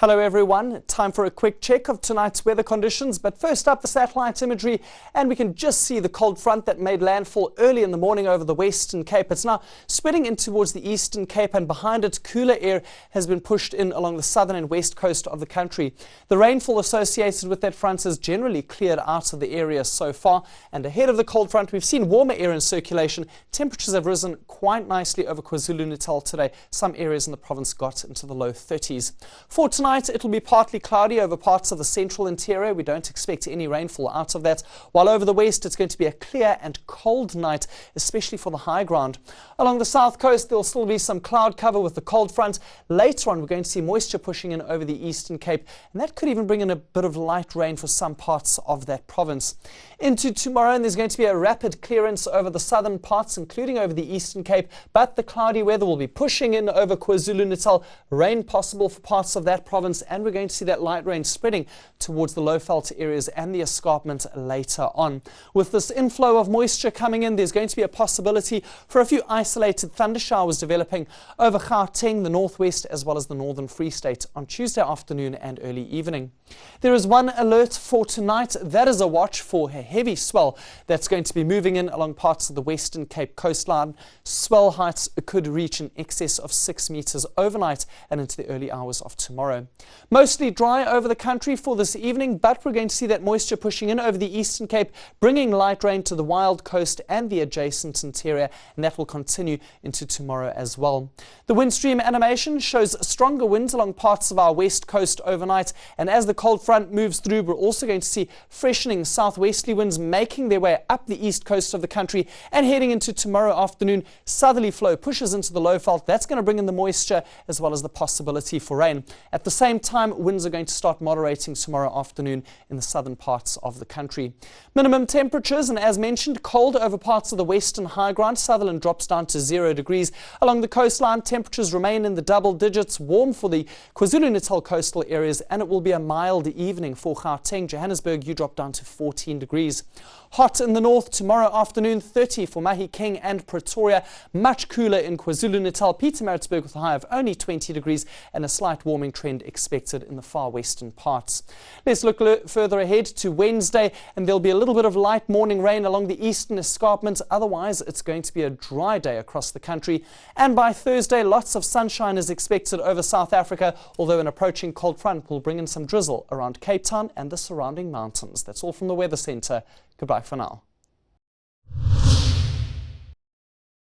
Hello everyone, time for a quick check of tonight's weather conditions, but first up the satellite imagery, and we can just see the cold front that made landfall early in the morning over the Western Cape. It's now spreading in towards the Eastern Cape, and behind it cooler air has been pushed in along the southern and west coast of the country. The rainfall associated with that front has generally cleared out of the area so far, and ahead of the cold front we've seen warmer air in circulation. Temperatures have risen quite nicely over KwaZulu-Natal today. Some areas in the province got into the low 30s. For tonight, it'll be partly cloudy over parts of the central interior. We don't expect any rainfall out of that. While over the west, it's going to be a clear and cold night, especially for the high ground. Along the south coast, there'll still be some cloud cover with the cold front. Later on, we're going to see moisture pushing in over the Eastern Cape, and that could even bring in a bit of light rain for some parts of that province. Into tomorrow, and there's going to be a rapid clearance over the southern parts, including over the Eastern Cape, but the cloudy weather will be pushing in over KwaZulu-Natal. Rain possible for parts of that province, and we're going to see that light rain spreading towards the low-felt areas and the escarpment later on. With this inflow of moisture coming in, there's going to be a possibility for a few isolated thunder showers developing over Gauteng, the northwest, as well as the northern Free State on Tuesday afternoon and early evening. There is one alert for tonight. That is a watch for a heavy swell that's going to be moving in along parts of the Western Cape coastline. Swell heights could reach in excess of 6 meters overnight and into the early hours of tomorrow. Mostly dry over the country for this evening, but we're going to see that moisture pushing in over the Eastern Cape, bringing light rain to the Wild Coast and the adjacent interior, and that will continue into tomorrow as well. The wind stream animation shows stronger winds along parts of our west coast overnight, and as the cold front moves through, we're also going to see freshening southwesterly winds making their way up the east coast of the country, and heading into tomorrow afternoon, southerly flow pushes into the low felt. That's going to bring in the moisture as well as the possibility for rain. At the same time, winds are going to start moderating tomorrow afternoon in the southern parts of the country. Minimum temperatures, and as mentioned, cold over parts of the western high ground. Sutherland drops down to 0 degrees. Along the coastline, temperatures remain in the double digits. Warm for the KwaZulu-Natal coastal areas, and it will be a mild evening for Gauteng. Johannesburg, you drop down to 14 degrees. Hot in the north tomorrow afternoon, 30 for Mahikeng and Pretoria. Much cooler in KwaZulu-Natal, Pietermaritzburg with a high of only 20 degrees and a slight warming trend expected in the far western parts. Let's look further ahead to Wednesday, and there'll be a little bit of light morning rain along the eastern escarpment. Otherwise, it's going to be a dry day across the country. And by Thursday, lots of sunshine is expected over South Africa, although an approaching cold front will bring in some drizzle around Cape Town and the surrounding mountains. That's all from the Weather Centre. Goodbye for now.